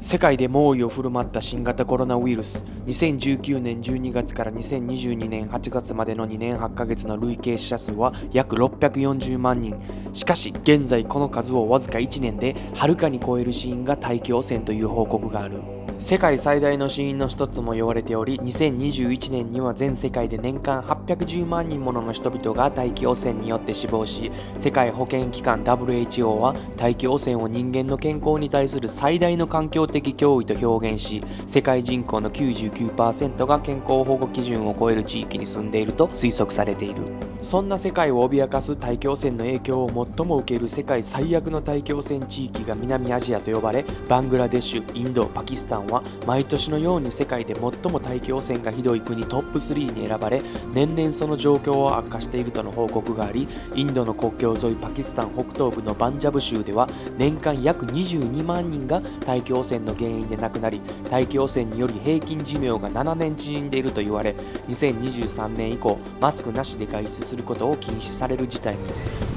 世界で猛威を振る舞った新型コロナウイルス。2019年12月から2022年8月までの2年8ヶ月の累計死者数は約640万人。しかし現在この数をわずか1年ではるかに超える死因が大気汚染という報告がある。世界最大の死因の一つも言われており、2021年には全世界で年間810万人もの人々が大気汚染によって死亡し、世界保健機関 WHO は大気汚染を人間の健康に対する最大の環境的脅威と表現し、世界人口の 99% が健康保護基準を超える地域に住んでいると推測されている。そんな世界を脅かす大気汚染の影響を最も受ける世界最悪の大気汚染地域が南アジアと呼ばれ、バングラデシュ、インド、パキスタンは毎年のように世界で最も大気汚染がひどい国トップ3に選ばれ、年々その状況を悪化しているとの報告があり、インドの国境沿いパキスタン北東部のバンジャブ州では年間約22万人が大気汚染の原因で亡くなり、大気汚染により平均寿命が7年縮んでいると言われ、2023年以降マスクなしで外出することを禁止される事態に。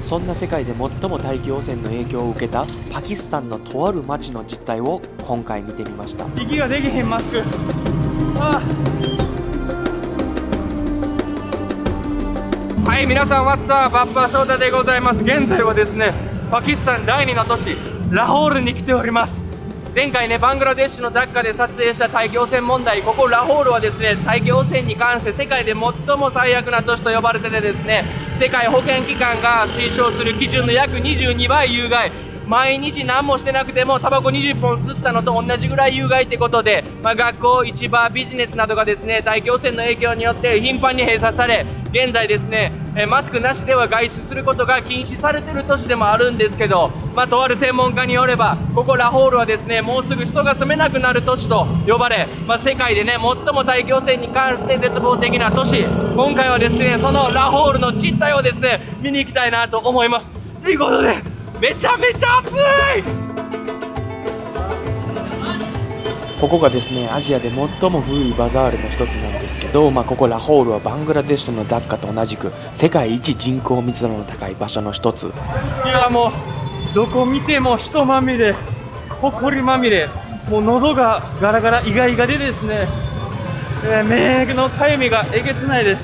そんな世界で最も大気汚染の影響を受けたパキスタンのとある町の実態を今回見てみました。息ができへんマスク。はい、皆さん、ワッツアーバッパー翔太でございます。現在はですね、パキスタン第2の都市ラホールに来ております。前回ね、バングラデシュのダッカで撮影した大気汚染問題、ここラホールはですね、大気汚染に関して世界で最も最悪な都市と呼ばれててですね、世界保健機関が推奨する基準の約22倍有害。毎日何もしてなくてもタバコ20本吸ったのと同じぐらい有害ってことで、学校、市場、ビジネスなどがですね、大気汚染の影響によって頻繁に閉鎖され、現在ですね、マスクなしでは外出することが禁止されている都市でもあるんですけど、とある専門家によれば、ここラホールはですね、もうすぐ人が住めなくなる都市と呼ばれ、世界でね、最も大気汚染に関して絶望的な都市。今回はですね、そのラホールの実態をですね、見に行きたいなと思います。ということで、めちゃめちゃ暑い。ここがですね、アジアで最も古いバザールの一つなんですけど、ここラホールはバングラデシュのダッカと同じく世界一人口密度の高い場所の一つ。いや、もうどこ見ても人まみれ、ほこりまみれ、もう喉がガラガライガイガでですね、免疫のかゆみがえげつないです。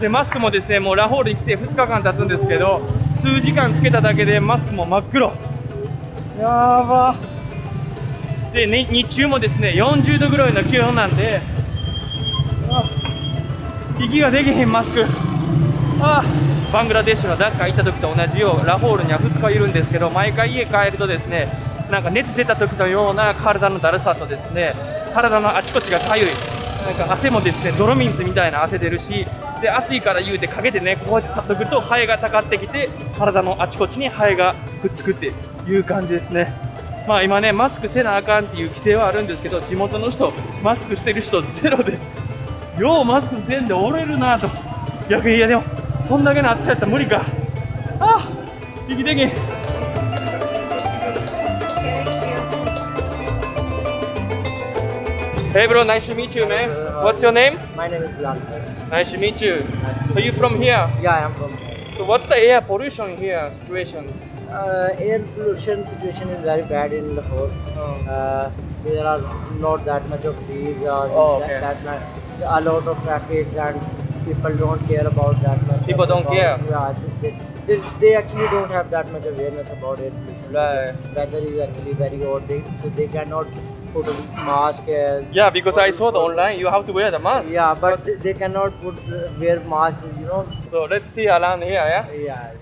でマスクもですね、もうラホールに来て2日間経つんですけど、数時間つけただけでマスクも真っ黒。やばで、日中もですね40度ぐらいの気温なんで、息ができへんマスク。バングラデシュのダッカ行った時と同じよう、ラホールには2日いるんですけど、毎回家帰るとですね、なんか熱出た時のような体のだるさとですね、体のあちこちがかゆい、なんか汗もですね泥水みたいな汗出るし、で暑いから言うて陰でね、こうやって立っとくとハエがたかってきて、体のあちこちにハエがくっつくっていう感じですね。今ね、マスクせなあかんっていう規制はあるんですけど、地元の人マスクしてる人ゼロです。ようマスクせんで折れるなと。逆に、いやでもこんだけの暑さやったら無理か。息できん。Hey bro, nice to meet you, man. What's your name? My name is Bilal. Nice to meet you. Nice to So you from here? Yeah, I am from. So what's the air pollution here situation? Air pollution situation is very bad in Lahore. There are not that much of trees or Okay. a lot of traffic, and people don't care about that much. People don't care? Yeah, they actually don't have that much awareness about it. Right. Weather is actually very hot, so they cannot put a mask. Yeah, because I saw the online, you have to wear the mask. Yeah, but they cannot wear masks, So let's see around here, yeah? Yeah.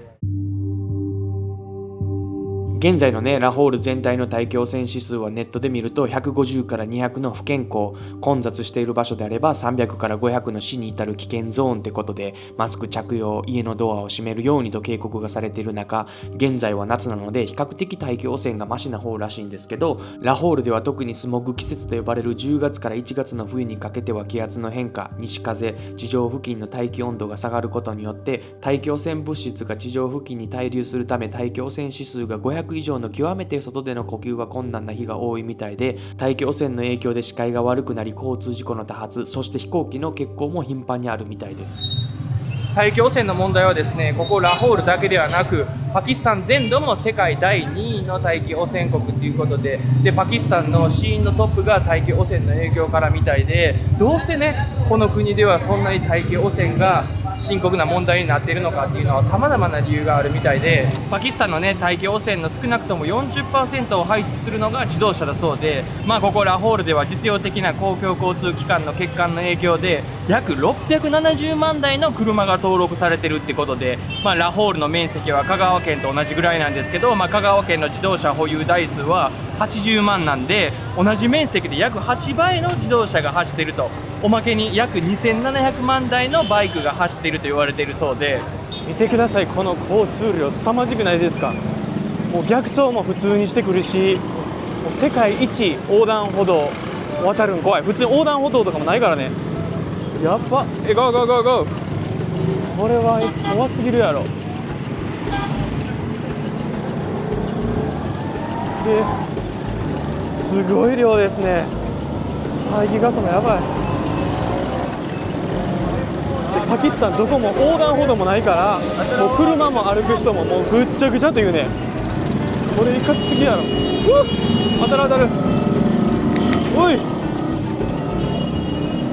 現在のね、ラホール全体の大気汚染指数はネットで見ると150から200の不健康、混雑している場所であれば300から500の死に至る危険ゾーンってことで、マスク着用、家のドアを閉めるようにと警告がされている中、現在は夏なので比較的大気汚染がマシな方らしいんですけど、ラホールでは特にスモッグ季節と呼ばれる10月から1月の冬にかけては気圧の変化、西風、地上付近の大気温度が下がることによって大気汚染物質が地上付近に滞留するため、大気汚染指数が500以上の極めて外での呼吸が困難な日が多いみたいで、大気汚染の影響で視界が悪くなり交通事故の多発、そして飛行機の欠航も頻繁にあるみたいです。大気汚染の問題はですね、ここラホールだけではなく、パキスタン全土も世界第2位の大気汚染国ということで、パキスタンの死因のトップが大気汚染の影響からみたいで、どうしてね、この国ではそんなに大気汚染が深刻な問題になっているのかっていうのは様々な理由があるみたいで、パキスタンのね、大気汚染の少なくとも 40% を排出するのが自動車だそうで、ここラホールでは実用的な公共交通機関の欠陥の影響で約670万台の車が登録されてるってことで、ラホールの面積は香川県と同じぐらいなんですけど、香川県の自動車保有台数は80万なんで、同じ面積で約8倍の自動車が走っていると。おまけに約2700万台のバイクが走っていると言われているそうで、見てください、この交通量凄まじくないですか。もう逆走も普通にしてくるし、もう世界一横断歩道渡るん怖い。普通に横断歩道とかもないからね。やっば、ゴーゴーゴーゴー。これは怖すぎるやろ。ですごい量ですね。排気ガスもやばい。パキスタンどこも横断歩道もないから、もう車も歩く人ももうぐっちゃぐちゃというね。これいかつすぎやろ。当たる当たる。おい。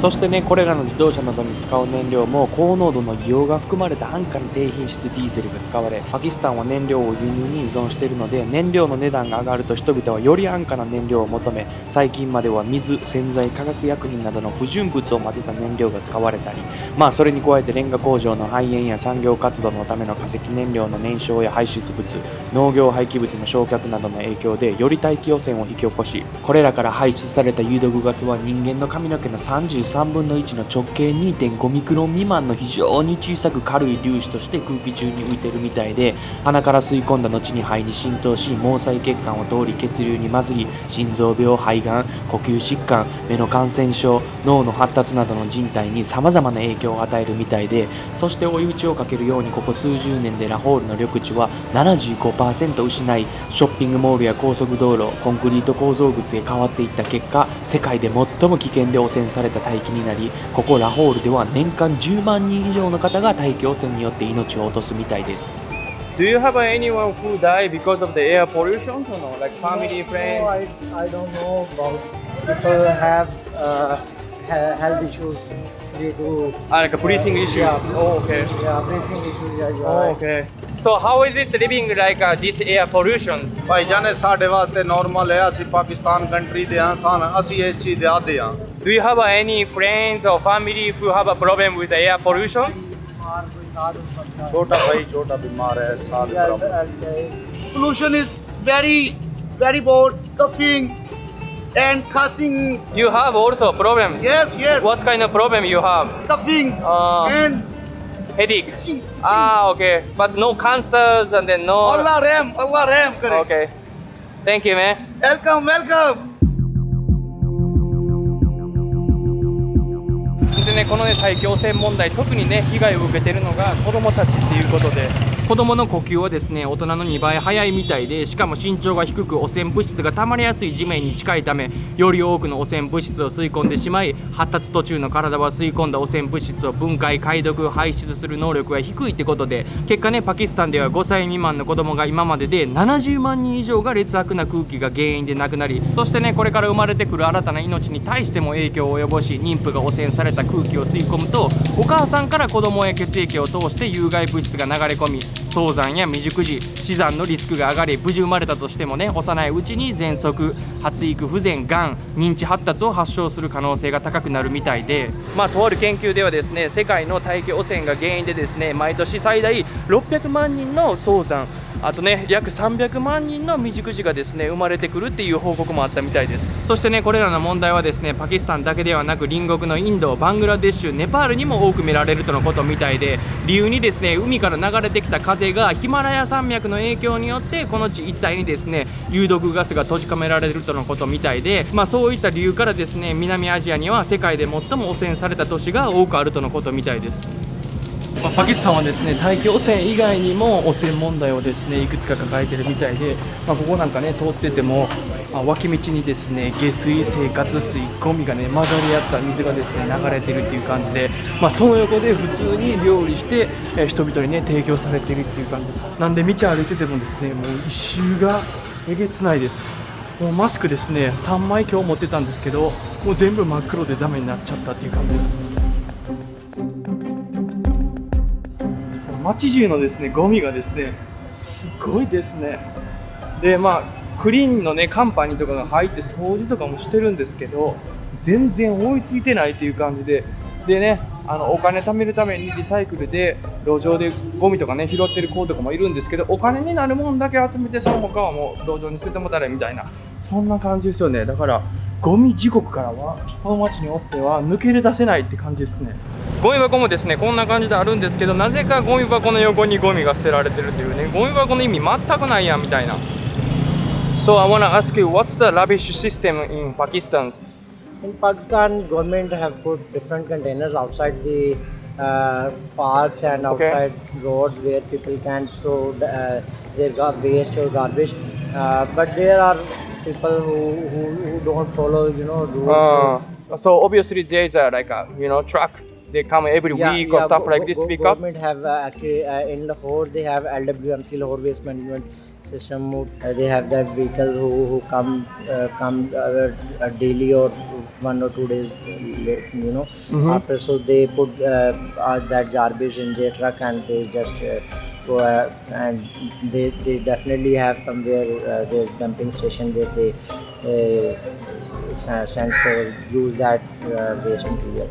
そしてね、これらの自動車などに使う燃料も高濃度の硫黄が含まれた安価な低品質ディーゼルが使われ、パキスタンは燃料を輸入に依存しているので、燃料の値段が上がると人々はより安価な燃料を求め、最近までは水、洗剤、化学薬品などの不純物を混ぜた燃料が使われたり、それに加えてレンガ工場の排煙や産業活動のための化石燃料の燃焼や排出物、農業廃棄物の焼却などの影響でより大気汚染を引き起こし、これらから排出された有毒ガスは人間の髪の毛の33分の1の直径 2.5 ミクロン未満の非常に小さく軽い粒子として空気中に浮いているみたいで、鼻から吸い込んだ後に肺に浸透し、毛細血管を通り血流に混じり、心臓病、肺がん、呼吸疾患、目の感染症、脳の発達などの人体に様々な影響を与えるみたいで、そして追い打ちをかけるようにここ数十年でラホールの緑地は 75% 失い、ショッピングモールや高速道路、コンクリート構造物へ変わっていった結果、世界で最も危険で汚染された大気になり、ここラホールでは年間10万人以上の方が大気汚染によって命を落とすみたいです。 Do you have anyone who died because of the air pollution or no? Like family, No, friends? I don't know about people have health issues due to Like a breathing issue? Yeah. Oh, okay. yeah, breathing issues. Yeah, Oh, okay. So how is it living like this air pollution? Bhaijaan ਸਾਡੇ ਵਾਸਤੇ ਨਾਰਮਲ ਹੈ ਅਸੀਂ ਪਾਕਿਸਤਾਨ ਕੰਟਰੀ ਦੇ ਹਾਂ ਅਸੀਂ ਇਸ ਚੀਜ਼ ਦੇ ਆਦੇ ਹਾਂ Do you have any friends or family who have a problem with the air pollution? ਛੋਟਾ ਭਾਈ ਛੋਟਾ ਬਿਮਾਰ ਹੈ ਸਾਲ ਬਰਾਬਰ Pollution is very bad, coughing and cussing. You have also a problem? Yes, yes. What kind of problem you have? Coughing and Headache? ching. Okay. But no cancers and then no... Allah Ram, correct. Okay. Thank you, man. Welcome. でね、このね、大気汚染問題、特にね、被害を受けているのが子供たちっていうことで、子供の呼吸はですね、大人の2倍早いみたいで、しかも身長が低く汚染物質が溜まりやすい地面に近いため、より多くの汚染物質を吸い込んでしまい、発達途中の体は吸い込んだ汚染物質を分解、解読、排出する能力が低いってことで、結果ね、パキスタンでは5歳未満の子供が今までで70万人以上が劣悪な空気が原因で亡くなり、そしてね、これから生まれてくる新たな命に対しても影響を及ぼし、妊婦が汚染された空気を吸い込むと、お母さんから子供へ血液を通して有害物質が流れ込み、早産や未熟児、死産のリスクが上がり、無事生まれたとしてもね、幼いうちに喘息、発育不全、がん、認知発達を発症する可能性が高くなるみたいで、とある研究ではですね、世界の大気汚染が原因でですね、毎年最大600万人の早産、あとね、約300万人の未熟児がですね、生まれてくるっていう報告もあったみたいです。そしてね、これらの問題はですね、パキスタンだけではなく、隣国のインド、バングラデシュ、ネパールにも多く見られるとのことみたいで、理由にですね、海から流れてきた風がヒマラヤ山脈の影響によってこの地一帯にですね、有毒ガスが閉じ込められるとのことみたいで、そういった理由からですね、南アジアには世界で最も汚染された都市が多くあるとのことみたいです。パキスタンはですね大気汚染以外にも汚染問題をですねいくつか抱えているみたいで、ここなんかね通ってても脇道にですね下水、生活水、ゴミがね混ざり合った水がですね流れてるっていう感じで、その横で普通に料理して、人々にね提供されてるっていう感じです。なんで道歩いててもですねもう一周がえげつないです。もうマスクですね3枚今日持ってたんですけどもう全部真っ黒でダメになっちゃったっていう感じです。街中のですねゴミがですねすごいですね。でクリーンのねカンパニーとかが入って掃除とかもしてるんですけど全然追いついてないっていう感じでねお金貯めるためにリサイクルで路上でゴミとかね拾ってる子とかもいるんですけど、お金になるもんだけ集めてその他はもう路上に捨ててもたれみたいな、そんな感じですよね。だからゴミ地獄からはこの街におっては抜け出せないって感じですね。ゴミ箱もですねこんな感じであるんですけど、なぜかゴミ箱の横にゴミが捨てられてるっていうね、ゴミ箱の意味全くないやんみたいな。So I wanna ask you, what's the rubbish system in Pakistan? In Pakistan, government have put different containers outside the parks and outside roads where people can throw their waste or garbage. But there are people who don't follow, rules. So obviously there is a truck. They come every week or stuff like this to pick up. Government have actually in Lahore they have LWMC, Lahore Waste Management System. They have that vehicles who come daily or 1 or 2 days late, after. So they put that garbage in their truck and they just go and they definitely have somewhere their dumping station where they send for use that waste material.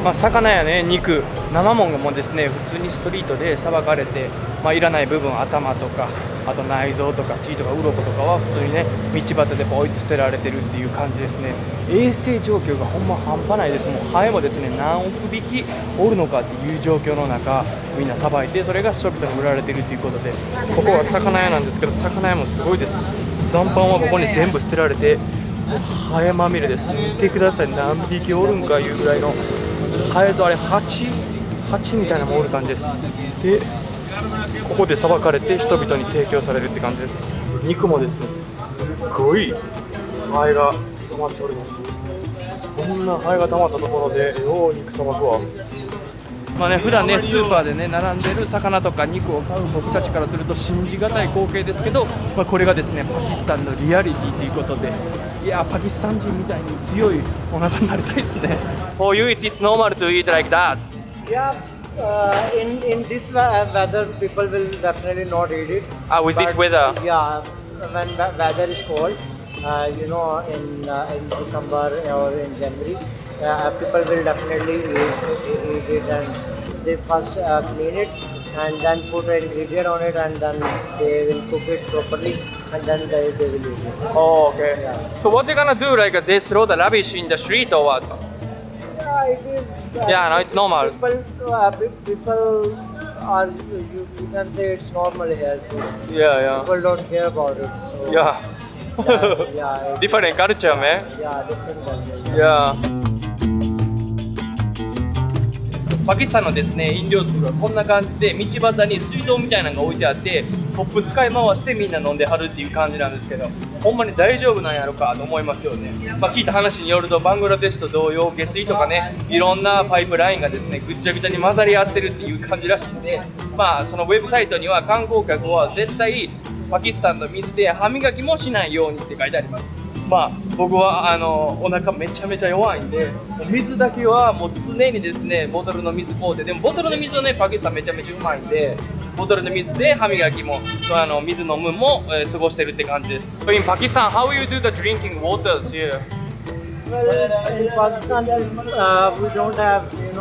魚やね肉生もんがもうですね普通にストリートでさばかれて、いらない部分頭とかあと内臓とか血とか鱗とかは普通にね道端でポイって捨てられてるっていう感じですね。衛生状況がほんま半端ないです。もうハエもですね何億匹おるのかっていう状況の中みんなさばいて、それが人々に売られてるっていうことで、ここは魚屋なんですけど魚屋もすごいです。残飯はここに全部捨てられてもうハエまみれです。見てください、何匹おるんかいうぐらいのハエとあれハチみたいなのもおる感じです。でここでさばかれて人々に提供されるって感じです。肉もですねすっごいハエが溜まっております。こんなハエが溜まったところでよう肉さばくわ。普段ねスーパーでね並んでる魚とか肉を買う僕たちからすると信じがたい光景ですけど、これがですねパキスタンのリアリティということで、いやパキスタン人みたいに強いお腹になりたいですね。For you it's normal to eat like that. Yeah, in this weather, people will definitely not eat it. With this weather? Yeah, when weather is cold, in December or in January, people will definitely eat it, and they first clean it and then put an ingredient on it, and then they will cook it properly, and then they will eat it. Oh, okay. Yeah. So what they gonna do? Like they throw the rubbish in the street or what? Yeah, it is. Yeah, no, it's normal. People are, you can say it's normal here. So Yeah. people don't care about it. So Yeah. yeah, Different culture, man. yeah, different culture. Yeah. パキスタンのですね飲料水はこんな感じで道端に水道みたいなのが置いてあってコップ使い回してみんな飲んではるっていう感じなんですけど、ほんまに大丈夫なんやろかと思いますよね。聞いた話によるとバングラデシュと同様下水とかねいろんなパイプラインがですねぐっちゃぐちゃに混ざり合ってるっていう感じらしいんで、そのウェブサイトには観光客は絶対パキスタンの水で歯磨きもしないようにって書いてあります。僕はお腹めちゃめちゃ弱いんで水だけはもう常にですねボトルの水買うて、でもボトルの水はねパキスタンめちゃめちゃうまいんでボトルの水で歯磨きも水飲むも過ごしてるって感じです。In Pakistan, how you do the drinking waters here? Well, in Pakistan, we don't have clean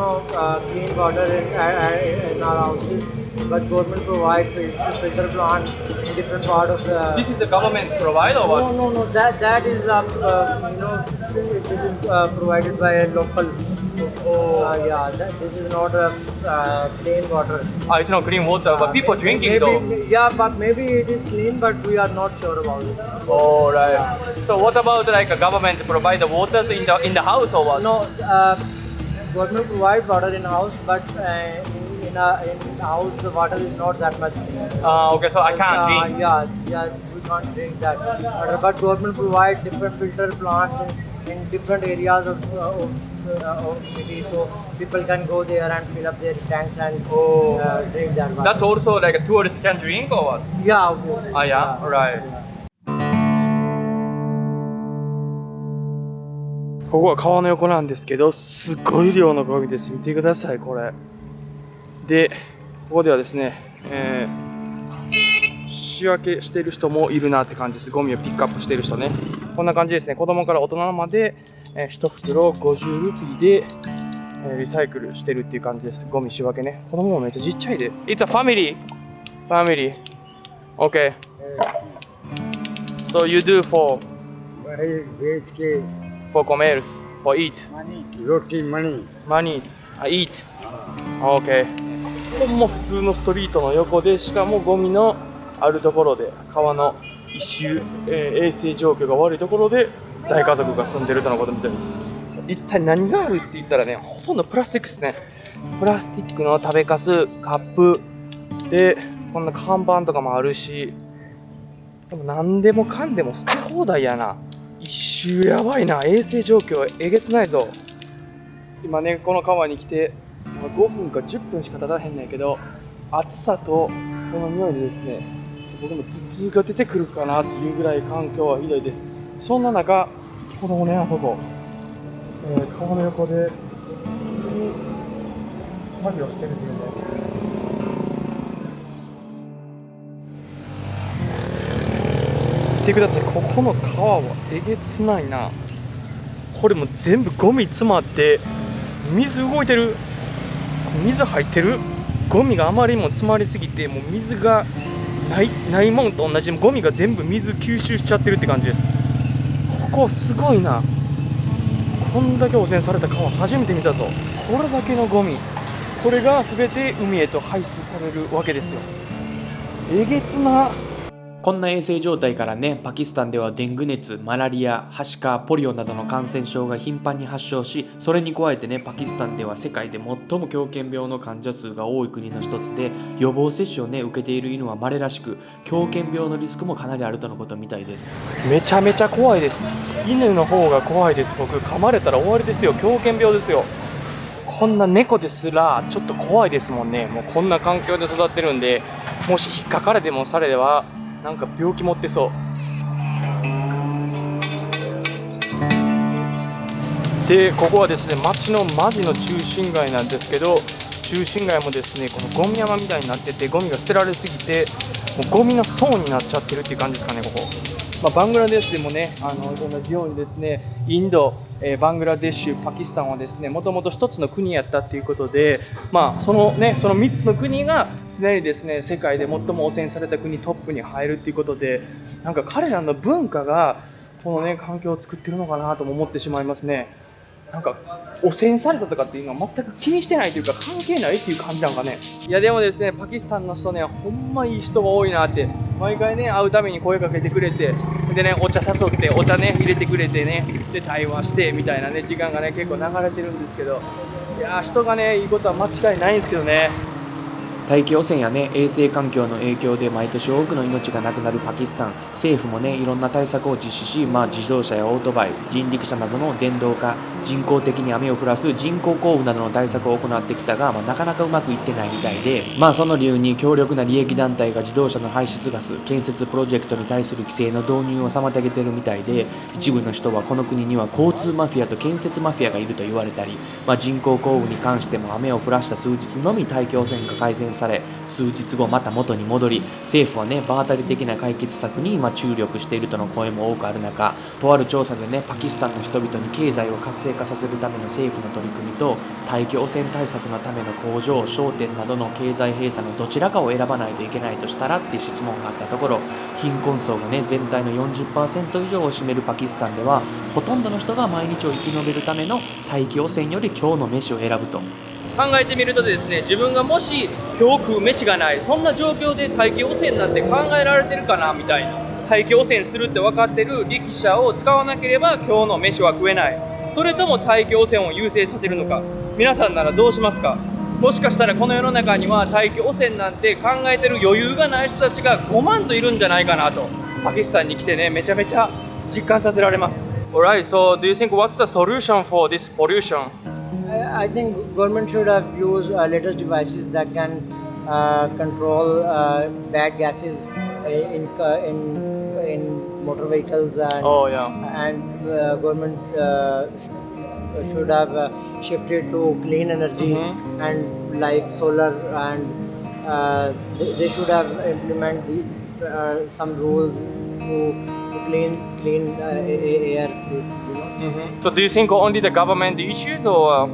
water in our houses, but government provide filter plant in different part of the. This is the government provide or what? No. That is this is provided by a local Yeah, this is not clean water. It's not clean water, but people drinking though. Maybe, yeah, but maybe it is clean, but we are not sure about it. Oh, right. So what about like a government provide the water in the house or what? No, government provide water in house, but in house the water is not that much clean. Okay, so I can't drink. Yeah, we can't drink that water. But government provide different filter plants in different areas of city, so people can go there and fill up their tanks and drink that water. That's also like a tourist can drink or what? Yeah, obviously. Yeah, right. ここは川の横なんですけど、すごい量のゴミです。見てください、これ。で、ここではですね、仕分けしてる人もいるなって感じです。ゴミをピックアップしてる人ね。こんな感じですね。子供から大人まで、1袋50ルピーで、リサイクルしてるっていう感じです。ゴミ仕分けね。子供もめっちゃちっちゃいで。It's a family. Family. Okay. So you do for commerce, for eat. Roti money. Money. Eat. Okay. ここも普通のストリートの横で、しかもゴミのあるところで、川の一周、衛生状況が悪いところで大家族が住んでるとのことみたいです。一体何があるって言ったらね、ほとんどプラスチックですね。プラスチックの食べかす、カップで、こんな看板とかもあるし、でも何でもかんでも捨て放題やな。一周やばいな。衛生状況えげつないぞ。今ね、この川に来て5分か10分しか経たへんねんけど、暑さとこの匂いでですね、ちょっと僕も頭痛が出てくるかなっていうぐらい環境はひどいです。そんな中、子供ね、あそこ、川の横で普通に作業してるっていうね。見てください、ここの川はえげつないな。これも全部ゴミ詰まって水動いてる、水入ってる。ゴミがあまりにも詰まりすぎて、もう水がないもんと同じ、ゴミが全部水吸収しちゃってるって感じです。ここすごいな。こんだけ汚染された川初めて見たぞ。これだけのゴミ、これが全て海へと排出されるわけですよ。えげつな。こんな衛生状態からね、パキスタンではデング熱、マラリア、はしか、ポリオなどの感染症が頻繁に発症し、それに加えてね、パキスタンでは世界で最も狂犬病の患者数が多い国の一つで、予防接種をね、受けている犬は稀らしく、狂犬病のリスクもかなりあるとのことみたいです。めちゃめちゃ怖いです。犬の方が怖いです。僕噛まれたら終わりですよ。狂犬病ですよ。こんな猫ですらちょっと怖いですもんね。もうこんな環境で育ってるんで、もし引っかかれでもされではなんか病気持ってそう。で、ここはですね、街のマジの中心街なんですけど、中心街もですね、このゴミ山みたいになってて、ゴミが捨てられすぎて、もうゴミの層になっちゃってるっていう感じですかね、ここ。バングラデシュでもね、同じようにですね、インド、バングラデシュ、パキスタンはですね、もともと一つの国やったっていうことで、その3つの国が常にですね、世界で最も汚染された国トップに入るっていうことで、なんか彼らの文化がこのね、環境を作ってるのかなとも思ってしまいますね。なんか汚染されたとかっていうのは全く気にしてないというか、関係ないっていう感じなんかね。いやでもですね、パキスタンの人ね、ほんまいい人が多いなって、毎回ね、会うために声かけてくれて、でね、お茶誘ってお茶ね入れてくれてね、で対話してみたいなね、時間がね結構流れてるんですけど、いやー、人がねいいことは間違いないんですけどね。大気汚染やね、衛生環境の影響で毎年多くの命がなくなるパキスタン。政府もね、いろんな対策を実施し、自動車やオートバイ、人力車などの電動化、人工的に雨を降らす人工降雨などの対策を行ってきたが、なかなかうまくいってないみたいで、その理由に強力な利益団体が自動車の排出ガス、建設プロジェクトに対する規制の導入を妨げてるみたいで、一部の人はこの国には交通マフィアと建設マフィアがいると言われたり、人工降雨に関しても雨を降らした数日のみ大気汚染が改善さされ、数日後また元に戻り、政府はね場当たり的な解決策に今注力しているとの声も多くある中、とある調査でねパキスタンの人々に経済を活性化させるための政府の取り組みと大気汚染対策のための工場、商店などの経済閉鎖のどちらかを選ばないといけないとしたらっていう質問があったところ、貧困層がね全体の 40% 以上を占めるパキスタンでは、ほとんどの人が毎日を生き延びるための大気汚染より今日の飯を選ぶと。考えてみるとですね、自分がもし今日食う飯がない、そんな状況で大気汚染なんて考えられてるかなみたいな、大気汚染するって分かってる力車を使わなければ今日の飯は食えない、それとも大気汚染を優先させるのか、皆さんならどうしますか。もしかしたらこの世の中には大気汚染なんて考えてる余裕がない人たちが5万といるんじゃないかなと、パキスタンに来てねめちゃめちゃ実感させられます。 Alright, so do you think what's the solution for this pollution? I think government should have used latest devices that can control bad gases in motor vehicles and Oh yeah. Government should have shifted to clean energy and like solar, and they should have implemented some rules to clean air. So do you think only the government issues or?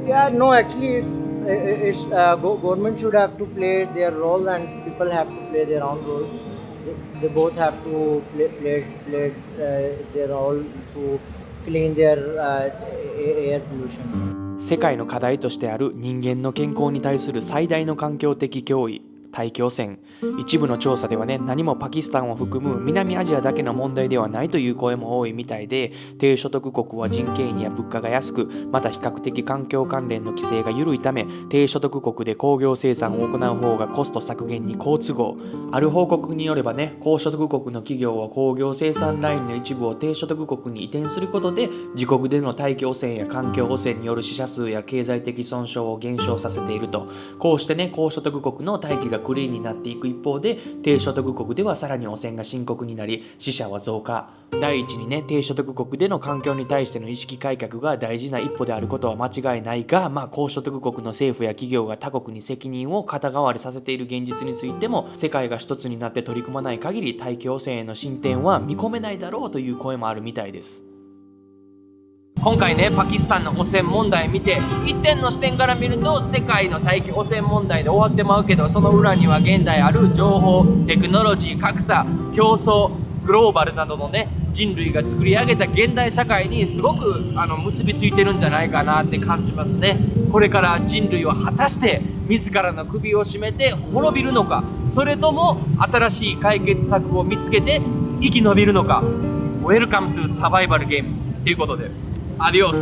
Yeah, no, actually, it's government should have to play their role and people have to play their own roles. They both have to play their role to clean their air pollution. 世界の課題としてある人間の健康に対する最大の環境的脅威、大気汚染。一部の調査ではね、何もパキスタンを含む南アジアだけの問題ではないという声も多いみたいで、低所得国は人件費や物価が安く、また比較的環境関連の規制が緩いため、低所得国で工業生産を行う方がコスト削減に好都合。ある報告によればね、高所得国の企業は工業生産ラインの一部を低所得国に移転することで、自国での大気汚染や環境汚染による死者数や経済的損傷を減少させていると。こうしてね、高所得国の大気がクリーンになっていく一方で、低所得国ではさらに汚染が深刻になり、死者は増加。第一にね、低所得国での環境に対しての意識改革が大事な一歩であることは間違いないが、高所得国の政府や企業が他国に責任を肩代わりさせている現実についても、世界が一つになって取り組まない限り大気汚染への進展は見込めないだろうという声もあるみたいです。今回ね、パキスタンの汚染問題見て、一点の視点から見ると世界の大気汚染問題で終わってまうけど、その裏には現代ある情報、テクノロジー、格差、競争、グローバルなどのね、人類が作り上げた現代社会にすごく結びついてるんじゃないかなって感じますね。これから人類は果たして自らの首を絞めて滅びるのか、それとも新しい解決策を見つけて生き延びるのか。 Welcome to Survival Game ということで、アディオス。